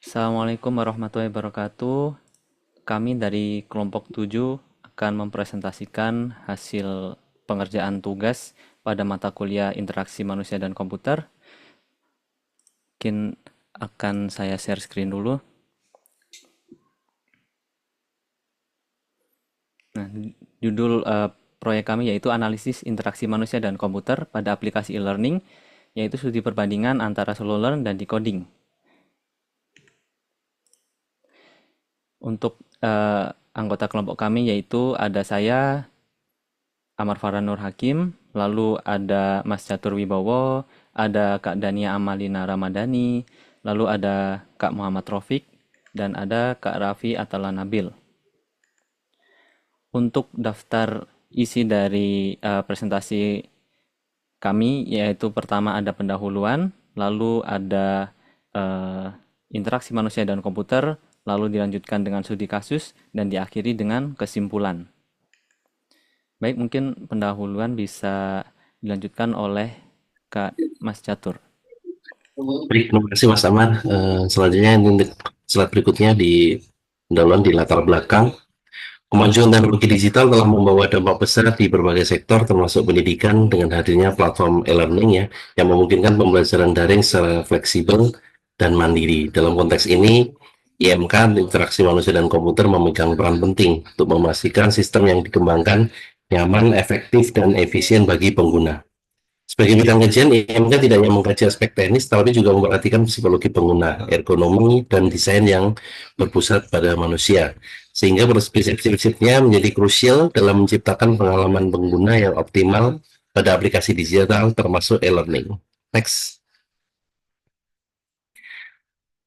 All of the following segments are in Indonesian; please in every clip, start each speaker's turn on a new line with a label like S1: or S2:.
S1: Assalamualaikum warahmatullahi wabarakatuh. Kami dari kelompok 7 akan mempresentasikan hasil pengerjaan tugas pada mata kuliah Interaksi Manusia dan Komputer. Mungkin akan saya share screen dulu. Nah, judul proyek kami yaitu analisis interaksi manusia dan komputer pada aplikasi e-learning, yaitu studi perbandingan antara solo learn dan decoding. Untuk anggota kelompok kami yaitu ada saya, Amar Farhan Nur Hakim, lalu ada Mas Catur Wibowo, ada Kak Dania Amalina Ramadhani, lalu ada Kak Muhammad Rofik, dan ada Kak Raffi Atala Nabil. Untuk daftar isi dari presentasi kami, yaitu pertama ada pendahuluan, lalu ada eh, interaksi manusia dan komputer, lalu dilanjutkan dengan studi kasus, dan diakhiri dengan kesimpulan. Baik, mungkin pendahuluan bisa dilanjutkan oleh Kak Mas Catur.
S2: Baik, terima kasih Mas Amar. Selanjutnya ini slide berikutnya di pendahuluan di latar belakang. Kemajuan teknologi digital telah membawa dampak besar di berbagai sektor termasuk pendidikan dengan hadirnya platform e-learning ya yang memungkinkan pembelajaran daring secara fleksibel dan mandiri. Dalam konteks ini, IMK interaksi manusia dan komputer memegang peran penting untuk memastikan sistem yang dikembangkan nyaman, efektif, dan efisien bagi pengguna. Sebagai bidang kajian, IMK tidak hanya mengkaji aspek teknis, tapi juga memperhatikan psikologi pengguna, ergonomi, dan desain yang berpusat pada manusia. Sehingga prinsip-prinsipnya menjadi krusial dalam menciptakan pengalaman pengguna yang optimal pada aplikasi digital termasuk e-learning. Next.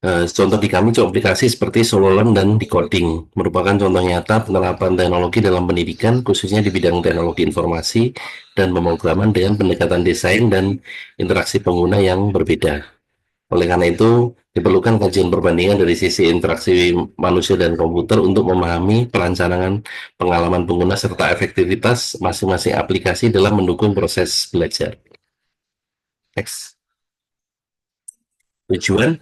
S2: Contoh di kami contoh aplikasi seperti Sololearn dan Decoding merupakan contoh nyata penerapan teknologi dalam pendidikan khususnya di bidang teknologi informasi dan pemrograman dengan pendekatan desain dan interaksi pengguna yang berbeda. Oleh karena itu, diperlukan kajian perbandingan dari sisi interaksi manusia dan komputer untuk memahami perancangan pengalaman pengguna serta efektivitas masing-masing aplikasi dalam mendukung proses belajar. Next. Tujuan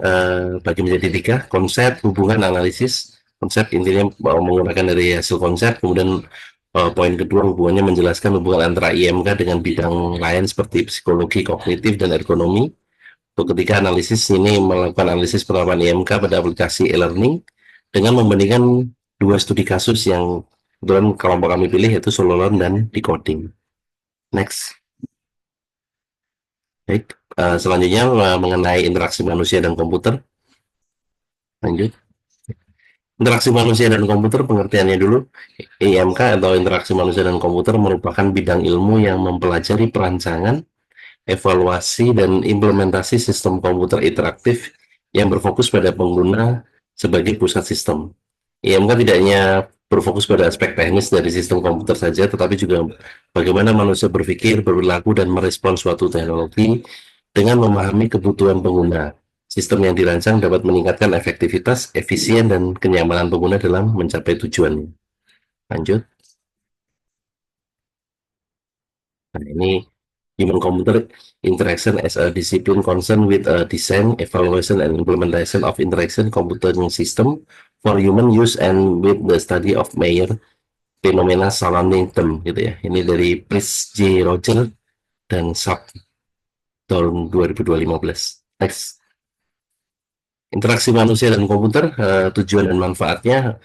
S2: bagi menjadi tiga konsep hubungan analisis konsep intinya menggunakan dari hasil konsep kemudian poin kedua hubungannya menjelaskan hubungan antara IMK dengan bidang lain seperti psikologi kognitif dan ergonomi. Untuk ketiga analisis ini melakukan analisis penerapan IMK pada aplikasi e-learning dengan membandingkan dua studi kasus yang kebetulan kelompok kami pilih yaitu solo learn dan decoding. Next. Baik, selanjutnya mengenai interaksi manusia dan komputer. Lanjut. Interaksi manusia dan komputer pengertiannya dulu. IMK atau interaksi manusia dan komputer merupakan bidang ilmu yang mempelajari perancangan, evaluasi, dan implementasi sistem komputer interaktif yang berfokus pada pengguna sebagai pusat sistem. IMK tidak hanya berfokus pada aspek teknis dari sistem komputer saja, tetapi juga bagaimana manusia berpikir, berperilaku, dan merespons suatu teknologi dengan memahami kebutuhan pengguna. Sistem yang dirancang dapat meningkatkan efektivitas, efisien, dan kenyamanan pengguna dalam mencapai tujuannya. Lanjut. Nah, ini human computer interaction as a discipline concerned with a design, evaluation, and implementation of interaction computing system for human use and with the study of major phenomena surrounding them gitu ya. Ini dari Chris J. Roger dan Sharp tahun 2015. Next. Interaksi manusia dan komputer, tujuan dan manfaatnya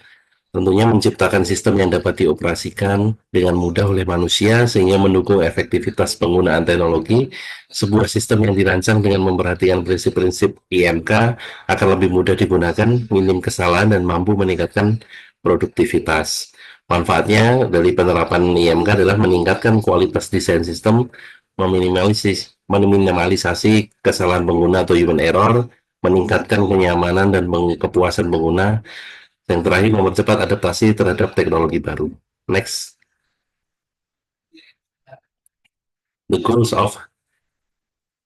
S2: tentunya menciptakan sistem yang dapat dioperasikan dengan mudah oleh manusia sehingga mendukung efektivitas penggunaan teknologi. Sebuah sistem yang dirancang dengan memperhatikan prinsip-prinsip IMK akan lebih mudah digunakan, minim kesalahan, dan mampu meningkatkan produktivitas. Manfaatnya dari penerapan IMK adalah meningkatkan kualitas desain sistem, meminimalisasi kesalahan pengguna atau human error, meningkatkan kenyamanan dan kepuasan pengguna, yang terakhir, mempercepat adaptasi terhadap teknologi baru. Next. The goals of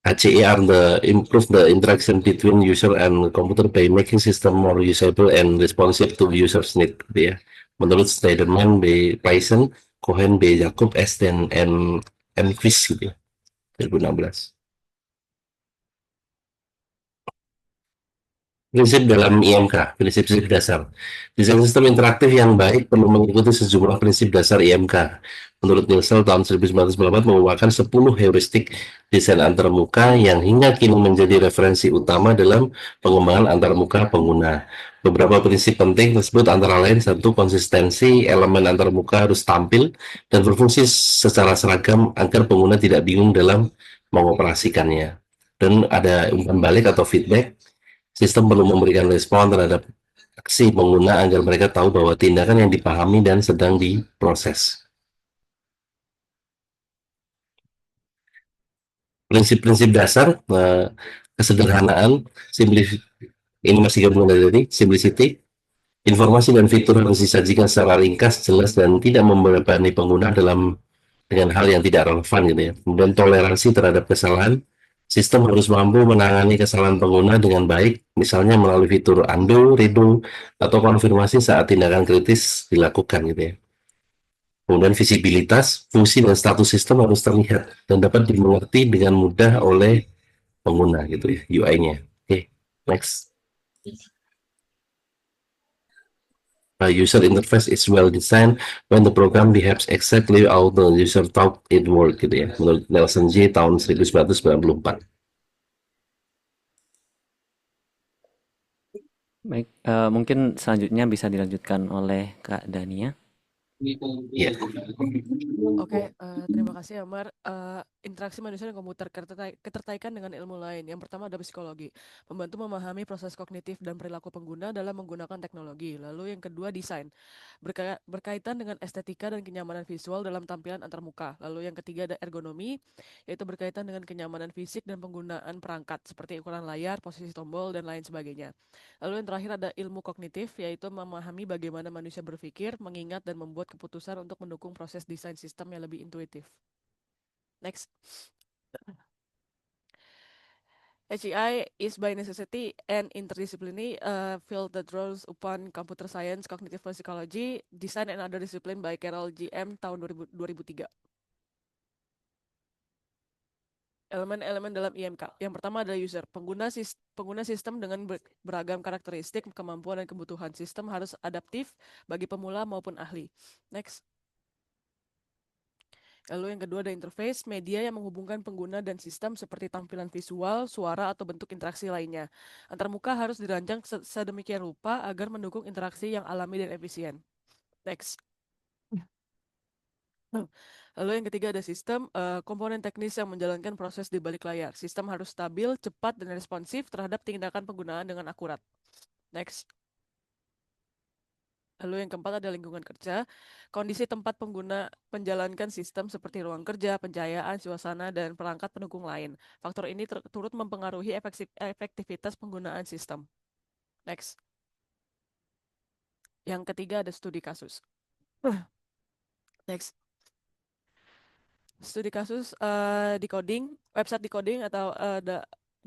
S2: HCE are the improve the interaction between user and computer by making system more usable and responsive to users' need. Ya. Menurut Snyderman B. Python, Cohen B. Jacob S. dan M. Chris gitu ya, 2016. Prinsip dalam IMK, prinsip-prinsip dasar. Desain sistem interaktif yang baik perlu mengikuti sejumlah prinsip dasar IMK. Menurut Nielsen tahun 1994 merupakan 10 heuristik desain antarmuka yang hingga kini menjadi referensi utama dalam pengembangan antarmuka pengguna. Beberapa prinsip penting tersebut antara lain satu, konsistensi elemen antarmuka harus tampil dan berfungsi secara seragam agar pengguna tidak bingung dalam mengoperasikannya. Dan ada umpan balik atau feedback. Sistem perlu memberikan respon terhadap aksi pengguna agar mereka tahu bahwa tindakan yang dipahami dan sedang diproses. Prinsip-prinsip dasar, kesederhanaan, ini masih gabungan dari tadi, simplicity, informasi dan fitur harus disajikan secara ringkas, jelas, dan tidak membebani pengguna dengan hal yang tidak relevan gitu ya. Kemudian toleransi terhadap kesalahan, sistem harus mampu menangani kesalahan pengguna dengan baik, misalnya melalui fitur undo, redo, atau konfirmasi saat tindakan kritis dilakukan gitu ya. Kemudian visibilitas, fungsi dan status sistem harus terlihat dan dapat dimengerti dengan mudah oleh pengguna gitu ya, UI-nya. Oke, next. User interface is well designed when the program behaves exactly how the user thought it work gitu ya. Menurut Nelson J tahun 1994.
S1: Baik, mungkin selanjutnya bisa dilanjutkan oleh Kak Dania.
S2: Ya.
S3: Oke, terima kasih Amar. Interaksi manusia dan komputer, ketertarikan dengan ilmu lain. Yang pertama ada psikologi, membantu memahami proses kognitif dan perilaku pengguna dalam menggunakan teknologi. Lalu yang kedua desain, berkaitan dengan estetika dan kenyamanan visual dalam tampilan antarmuka. Lalu yang ketiga ada ergonomi, yaitu berkaitan dengan kenyamanan fisik dan penggunaan perangkat seperti ukuran layar, posisi tombol, dan lain sebagainya. Lalu yang terakhir ada ilmu kognitif, yaitu memahami bagaimana manusia berpikir, mengingat, dan membuat keputusan untuk mendukung proses desain sistem yang lebih intuitif. Next. HEI is by necessity and interdisciplinary field that draws upon computer science, cognitive psychology, design and other discipline by Carol G.M. tahun 2003. Elemen-elemen dalam IMK. Yang pertama adalah user. Pengguna sistem dengan beragam karakteristik, kemampuan, dan kebutuhan. Sistem harus adaptif bagi pemula maupun ahli. Next. Lalu yang kedua ada interface, media yang menghubungkan pengguna dan sistem seperti tampilan visual, suara, atau bentuk interaksi lainnya. Antarmuka harus dirancang sedemikian rupa agar mendukung interaksi yang alami dan efisien. Next. Lalu yang ketiga ada sistem, komponen teknis yang menjalankan proses di balik layar. Sistem harus stabil, cepat, dan responsif terhadap tindakan penggunaan dengan akurat. Next. Lalu yang keempat ada lingkungan kerja, kondisi tempat pengguna menjalankan sistem seperti ruang kerja, pencahayaan, suasana, dan perangkat pendukung lain. Faktor ini turut mempengaruhi efektivitas penggunaan sistem. Next. Yang ketiga ada studi kasus. Next. Studi kasus decoding, website decoding atau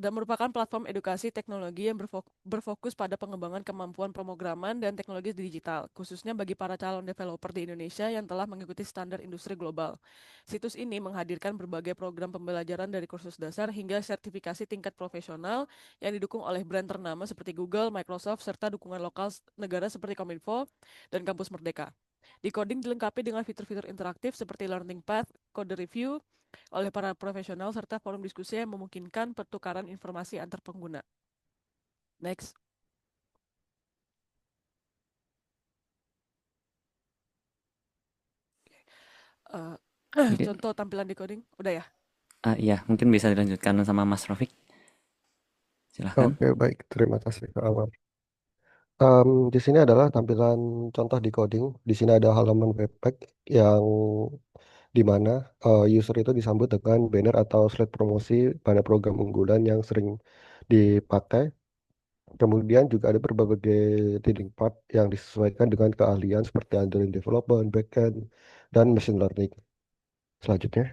S3: dan merupakan platform edukasi teknologi yang berfokus pada pengembangan kemampuan pemrograman dan teknologi digital, khususnya bagi para calon developer di Indonesia yang telah mengikuti standar industri global. Situs ini menghadirkan berbagai program pembelajaran dari kursus dasar hingga sertifikasi tingkat profesional yang didukung oleh brand ternama seperti Google, Microsoft, serta dukungan lokal negara seperti Kominfo dan Kampus Merdeka. Decoding dilengkapi dengan fitur-fitur interaktif seperti learning path, code review oleh para profesional, serta forum diskusi yang memungkinkan pertukaran informasi antar pengguna. Next. Contoh tampilan decoding, udah ya?
S1: Iya, mungkin bisa dilanjutkan sama Mas Rofik. Silahkan.
S4: Oke, baik. Terima kasih, Kak Amar. Di sini adalah tampilan contoh decoding. Di sini ada halaman webpack yang di mana user itu disambut dengan banner atau slide promosi pada program unggulan yang sering dipakai. Kemudian juga ada berbagai leading part yang disesuaikan dengan keahlian seperti Android development, backend, dan machine learning. Selanjutnya,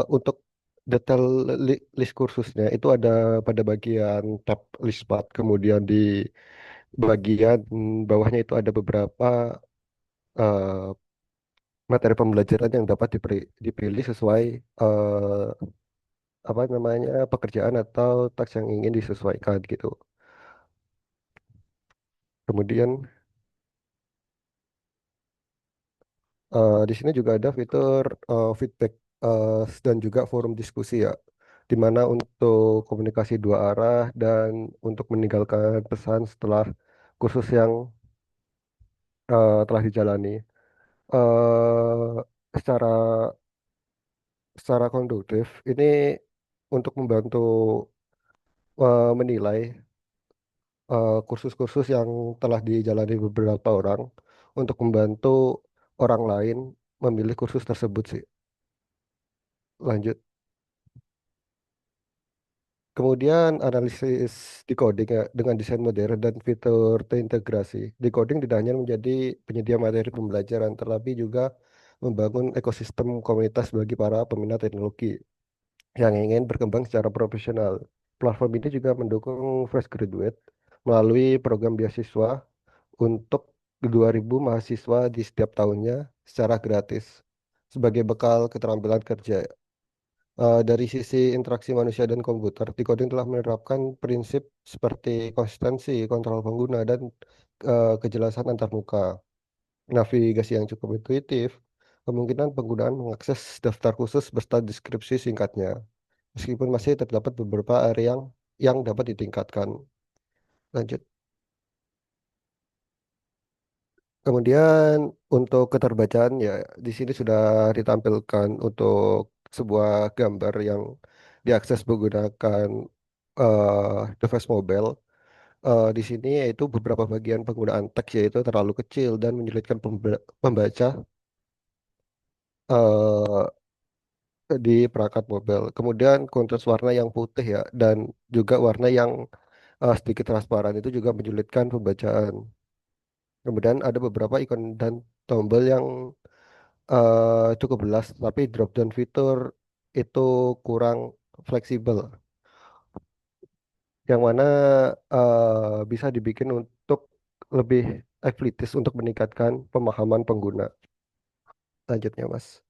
S4: untuk detail list kursusnya itu ada pada bagian tab list part, kemudian di bagian bawahnya itu ada beberapa eh, materi pembelajaran yang dapat dipilih sesuai apa namanya pekerjaan atau teks yang ingin disesuaikan gitu. Kemudian di sini juga ada fitur feedback dan juga forum diskusi ya, di mana untuk komunikasi dua arah dan untuk meninggalkan pesan setelah kursus yang telah dijalani. eh secara secara konduktif ini untuk membantu menilai kursus-kursus yang telah dijalani beberapa orang untuk membantu orang lain memilih kursus tersebut sih. Lanjut. Kemudian analisis decoding ya, dengan desain modern dan fitur terintegrasi. Decoding tidak hanya menjadi penyedia materi pembelajaran, tetapi juga membangun ekosistem komunitas bagi para peminat teknologi yang ingin berkembang secara profesional. Platform ini juga mendukung fresh graduate melalui program beasiswa untuk 2.000 mahasiswa di setiap tahunnya secara gratis sebagai bekal keterampilan kerja. Dari sisi interaksi manusia dan komputer, decoding telah menerapkan prinsip seperti konsistensi, kontrol pengguna, dan kejelasan antarmuka. Navigasi yang cukup intuitif, kemungkinan penggunaan mengakses daftar khusus beserta deskripsi singkatnya, meskipun masih terdapat beberapa area yang dapat ditingkatkan. Lanjut. Kemudian untuk keterbacaan ya di sini sudah ditampilkan untuk sebuah gambar yang diakses menggunakan device mobile. Di sini yaitu beberapa bagian penggunaan teks yaitu terlalu kecil dan menyulitkan pembaca eh, di perangkat mobile. Kemudian kontras warna yang putih ya dan juga warna yang sedikit transparan itu juga menyulitkan pembacaan. Kemudian ada beberapa ikon dan tombol yang cukup jelas, tapi drop down fitur itu kurang fleksibel, yang mana bisa dibikin untuk lebih eklitis untuk meningkatkan pemahaman pengguna. Lanjutnya, Mas.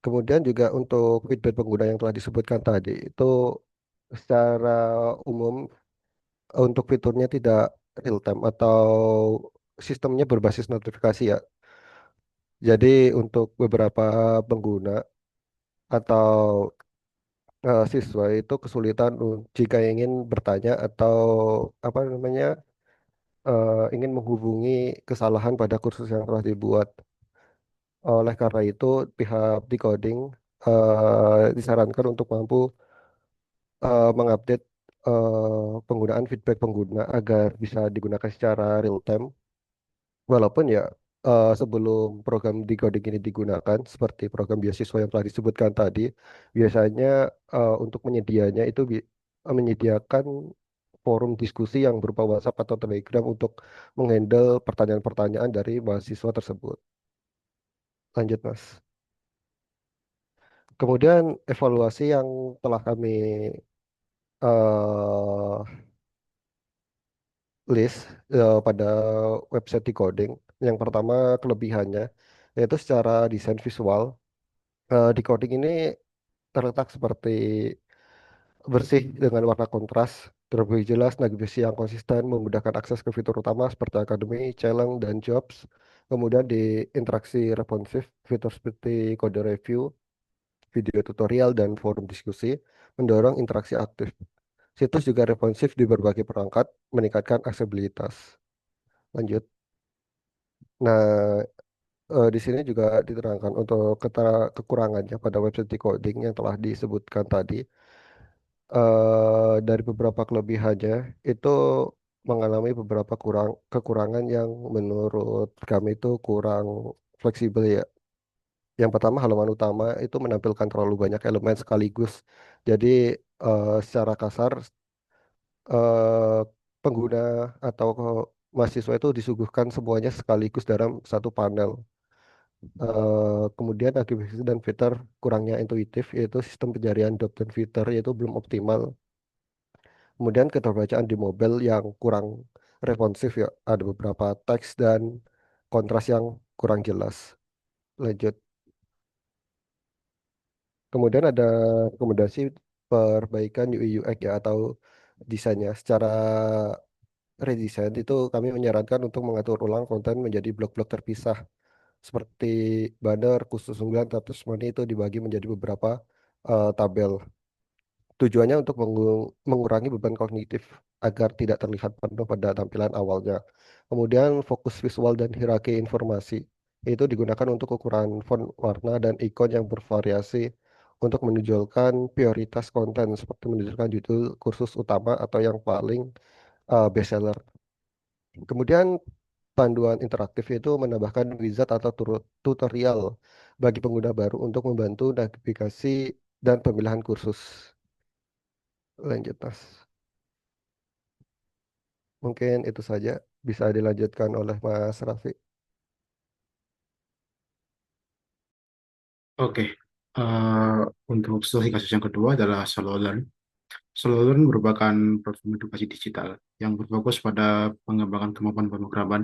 S4: Kemudian juga untuk feedback pengguna yang telah disebutkan tadi, itu secara umum untuk fiturnya tidak real time atau sistemnya berbasis notifikasi ya. Jadi untuk beberapa pengguna atau siswa itu kesulitan jika ingin bertanya atau apa namanya ingin menghubungi kesalahan pada kursus yang telah dibuat. Oleh karena itu, pihak decoding disarankan untuk mampu mengupdate penggunaan feedback pengguna agar bisa digunakan secara real time. Walaupun ya sebelum program decoding ini digunakan, seperti program beasiswa yang telah disebutkan tadi, biasanya untuk menyedianya itu menyediakan forum diskusi yang berupa WhatsApp atau Telegram untuk menghandle pertanyaan-pertanyaan dari mahasiswa tersebut. Lanjut, Mas. Kemudian evaluasi yang telah kami eh, list pada website decoding. Yang pertama kelebihannya yaitu secara desain visual. Decoding ini terletak seperti bersih dengan warna kontras, terlebih jelas, navigasi yang konsisten, memudahkan akses ke fitur utama seperti Academy, Challenge, dan Jobs. Kemudian di interaksi responsif, fitur seperti kode review, video tutorial, dan forum diskusi, mendorong interaksi aktif. Situs juga responsif di berbagai perangkat, meningkatkan aksesibilitas. Lanjut. Nah, di sini juga diterangkan untuk kekurangannya pada website decoding yang telah disebutkan tadi. Dari beberapa kelebihannya itu mengalami beberapa kekurangan yang menurut kami itu kurang fleksibel ya. Yang pertama halaman utama itu menampilkan terlalu banyak elemen sekaligus. Jadi secara kasar eh, pengguna atau mahasiswa itu disuguhkan semuanya sekaligus dalam satu panel. Kemudian aktivasi dan fitur kurangnya intuitif yaitu sistem pencarian job dan fitur yaitu belum optimal. Kemudian keterbacaan di mobile yang kurang responsif ya, ada beberapa teks dan kontras yang kurang jelas. Lanjut. Kemudian ada rekomendasi perbaikan UI UX ya atau desainnya. Secara redesign itu kami menyarankan untuk mengatur ulang konten menjadi blok-blok terpisah seperti banner, khusus unggahan, atau semuanya itu dibagi menjadi beberapa tabel. Tujuannya untuk mengurangi beban kognitif agar tidak terlihat penuh pada tampilan awalnya. Kemudian fokus visual dan hierarki informasi itu digunakan untuk ukuran font, warna, dan ikon yang bervariasi untuk menunjukkan prioritas konten seperti menunjukkan judul kursus utama atau yang paling bestseller. Kemudian panduan interaktif itu menambahkan wizard atau tutorial bagi pengguna baru untuk membantu navigasi dan pemilihan kursus. Lanjut, Mas. Mungkin itu saja bisa dilanjutkan oleh Mas Raffi.
S5: Oke, eh, untuk studi kasus yang kedua adalah SoloLearn. SoloLearn merupakan platform edukasi digital yang berfokus pada pengembangan kemampuan pemrograman,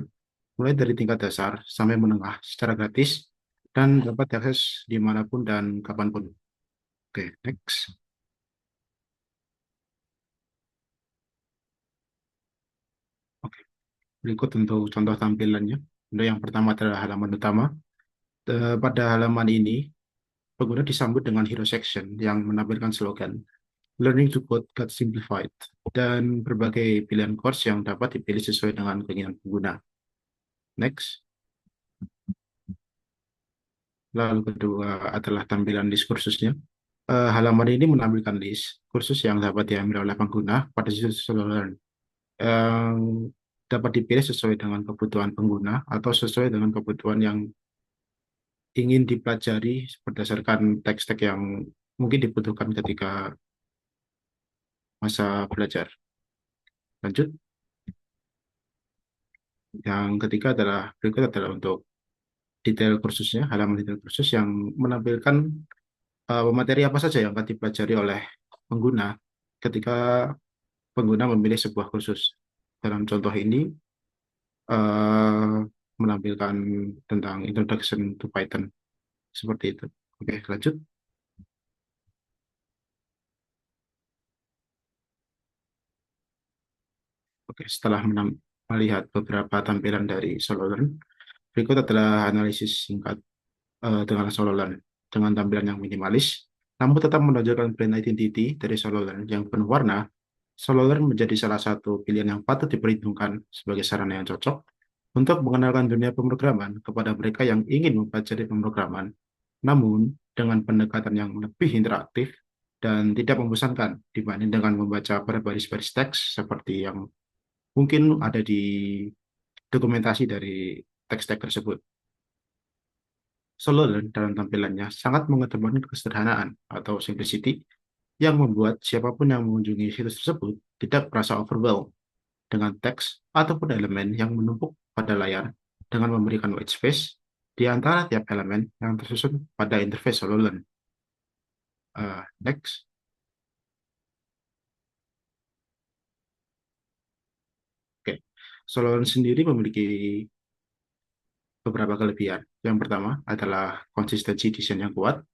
S5: mulai dari tingkat dasar sampai menengah secara gratis dan dapat diakses dimanapun dan kapanpun. Oke, next. Oke, berikut untuk contoh tampilannya. Untuk yang pertama adalah halaman utama. Pada halaman ini, pengguna disambut dengan hero section yang menampilkan slogan Learning to Code got simplified dan berbagai pilihan course yang dapat dipilih sesuai dengan keinginan pengguna. Next. Lalu kedua adalah tampilan list kursusnya. Halaman ini menampilkan list kursus yang dapat diambil oleh pengguna pada situs SoloLearn yang dapat dipilih sesuai dengan kebutuhan pengguna atau sesuai dengan kebutuhan yang ingin dipelajari berdasarkan teks-teks yang mungkin dibutuhkan ketika masa belajar. Lanjut. Yang ketiga adalah berikut adalah untuk detail kursusnya, halaman detail kursus yang menampilkan materi apa saja yang akan dipelajari oleh pengguna ketika pengguna memilih sebuah kursus. Dalam contoh ini eh, menampilkan tentang Introduction to Python seperti itu. Oke, lanjut. Oke, setelah melihat beberapa tampilan dari SoloLearn, berikut adalah analisis singkat dengan SoloLearn dengan tampilan yang minimalis, namun tetap menonjolkan brand identity dari SoloLearn yang penuh warna. SoloLearn menjadi salah satu pilihan yang patut diperhitungkan sebagai sarana yang cocok untuk mengenalkan dunia pemrograman kepada mereka yang ingin mempelajari pemrograman, namun dengan pendekatan yang lebih interaktif dan tidak membosankan dibanding dengan membaca berbaris-baris teks seperti yang mungkin ada di dokumentasi dari teks-teks tersebut. SoloLearn dalam tampilannya sangat mengedepankan kesederhanaan atau simplicity yang membuat siapapun yang mengunjungi situs tersebut tidak merasa overwhelmed dengan teks ataupun elemen yang menumpuk pada layar dengan memberikan white space di antara tiap elemen yang tersusun pada interface SoloLearn. Next. Oke. SoloLearn sendiri memiliki beberapa kelebihan. Yang pertama adalah konsistensi desain yang kuat,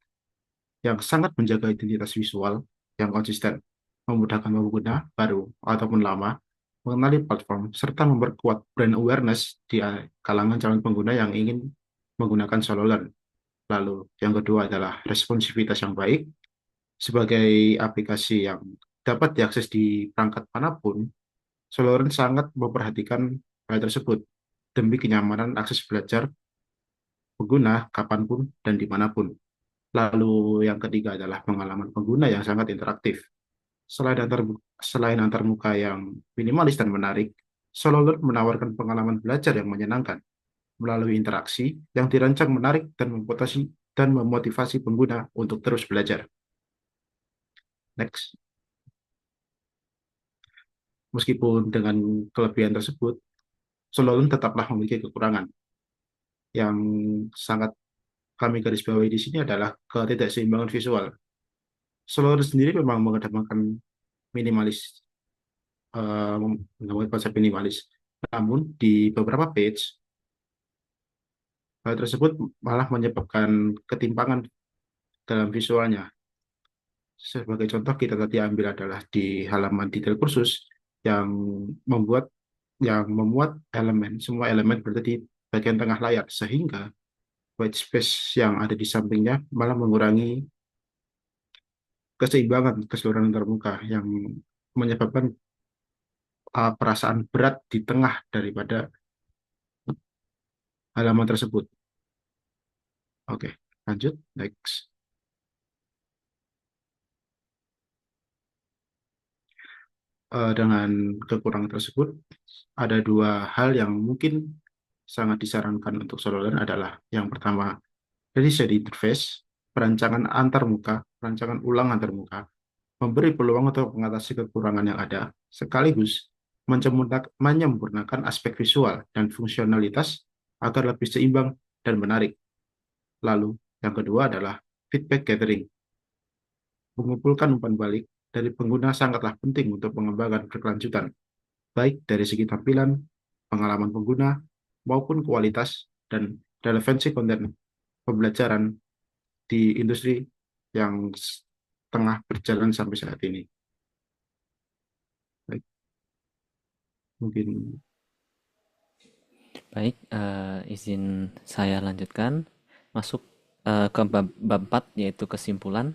S5: yang sangat menjaga identitas visual yang konsisten, memudahkan pengguna baru ataupun lama mengenali platform, serta memperkuat brand awareness di kalangan calon pengguna yang ingin menggunakan SoloLearn. Lalu, yang kedua adalah responsivitas yang baik. Sebagai aplikasi yang dapat diakses di perangkat manapun, SoloLearn sangat memperhatikan hal tersebut demi kenyamanan akses belajar pengguna kapanpun dan dimanapun. Lalu yang ketiga adalah pengalaman pengguna yang sangat interaktif. Selain antar muka yang minimalis dan menarik, SoloLearn menawarkan pengalaman belajar yang menyenangkan melalui interaksi yang dirancang menarik dan memotivasi pengguna untuk terus belajar. Next. Meskipun dengan kelebihan tersebut, SoloLearn tetaplah memiliki kekurangan yang sangat kami garis bawahi di sini adalah ketidakseimbangan visual. SoloLearn sendiri memang mengedepankan minimalis, menggunakan konsep minimalis. Namun di beberapa page, hal tersebut malah menyebabkan ketimpangan dalam visualnya. Sebagai contoh kita tadi ambil adalah di halaman detail kursus yang memuat semua elemen berada di bagian tengah layar, sehingga white space yang ada di sampingnya malah mengurangi keseimbangan keseluruhan antar muka yang menyebabkan perasaan berat di tengah daripada halaman tersebut. Oke, lanjut, next. Dengan kekurangan tersebut, ada dua hal yang mungkin sangat disarankan untuk SoloLearn adalah yang pertama, dari segi interface, perancangan ulang antar muka, memberi peluang untuk mengatasi kekurangan yang ada, sekaligus menyempurnakan aspek visual dan fungsionalitas agar lebih seimbang dan menarik. Lalu, yang kedua adalah feedback gathering. Mengumpulkan umpan balik dari pengguna sangatlah penting untuk pengembangan berkelanjutan, baik dari segi tampilan, pengalaman pengguna, maupun kualitas dan relevansi konten pembelajaran di industri yang tengah berjalan sampai saat ini. Baik, mungkin
S1: Baik, izin saya lanjutkan. Masuk ke bab 4, yaitu kesimpulan.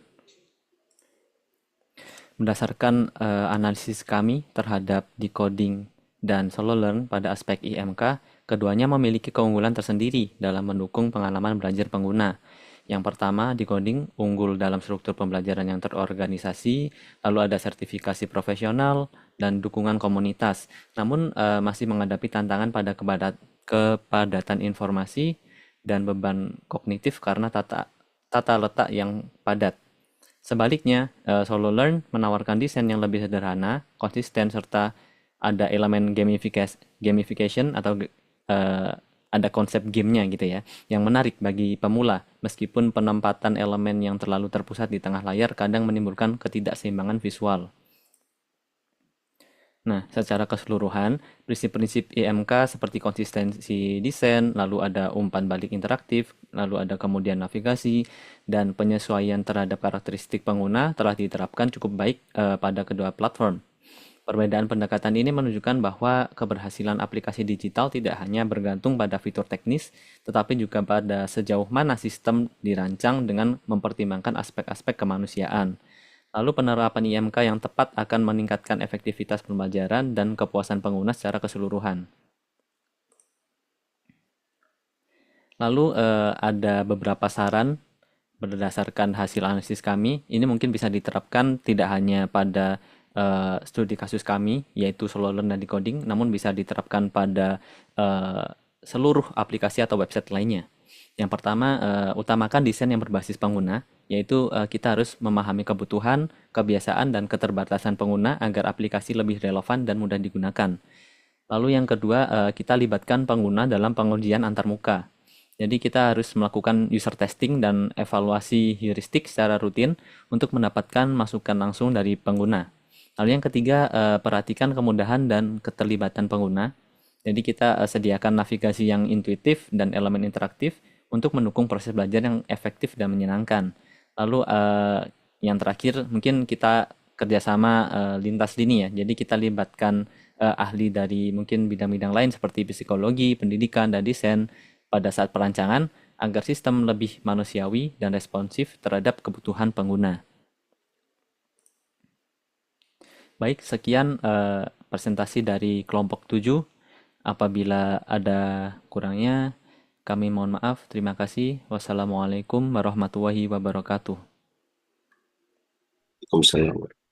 S1: Berdasarkan analisis kami terhadap decoding dan SoloLearn pada aspek IMK, keduanya memiliki keunggulan tersendiri dalam mendukung pengalaman belajar pengguna. Yang pertama, decoding unggul dalam struktur pembelajaran yang terorganisasi, lalu ada sertifikasi profesional dan dukungan komunitas. Namun masih menghadapi tantangan pada kepadatan informasi dan beban kognitif karena tata letak yang padat. Sebaliknya, SoloLearn menawarkan desain yang lebih sederhana, konsisten, serta ada elemen gamification atau ada konsep gamenya gitu ya, yang menarik bagi pemula, meskipun penempatan elemen yang terlalu terpusat di tengah layar kadang menimbulkan ketidakseimbangan visual. Nah, secara keseluruhan, prinsip-prinsip IMK seperti konsistensi desain, lalu ada umpan balik interaktif, lalu ada kemudian navigasi, dan penyesuaian terhadap karakteristik pengguna telah diterapkan cukup baik pada kedua platform. Perbedaan pendekatan ini menunjukkan bahwa keberhasilan aplikasi digital tidak hanya bergantung pada fitur teknis, tetapi juga pada sejauh mana sistem dirancang dengan mempertimbangkan aspek-aspek kemanusiaan. Lalu penerapan IMK yang tepat akan meningkatkan efektivitas pembelajaran dan kepuasan pengguna secara keseluruhan. Lalu ada beberapa saran berdasarkan hasil analisis kami. Ini mungkin bisa diterapkan tidak hanya pada studi kasus kami, yaitu SoloLearn dan Decoding, namun bisa diterapkan pada seluruh aplikasi atau website lainnya. Yang pertama, utamakan desain yang berbasis pengguna, yaitu kita harus memahami kebutuhan, kebiasaan, dan keterbatasan pengguna agar aplikasi lebih relevan dan mudah digunakan. Lalu yang kedua, kita libatkan pengguna dalam pengujian antarmuka. Jadi kita harus melakukan user testing dan evaluasi heuristik secara rutin untuk mendapatkan masukan langsung dari pengguna. Lalu yang ketiga, perhatikan kemudahan dan keterlibatan pengguna. Jadi kita sediakan navigasi yang intuitif dan elemen interaktif untuk mendukung proses belajar yang efektif dan menyenangkan. Lalu yang terakhir mungkin kita kerjasama lintas lini ya. Jadi kita libatkan ahli dari mungkin bidang-bidang lain seperti psikologi, pendidikan, dan desain pada saat perancangan agar sistem lebih manusiawi dan responsif terhadap kebutuhan pengguna. Baik, sekian presentasi dari kelompok 7. Apabila ada kurangnya, kami mohon maaf. Terima kasih. Wassalamualaikum warahmatullahi wabarakatuh.
S2: Waalaikumsalam.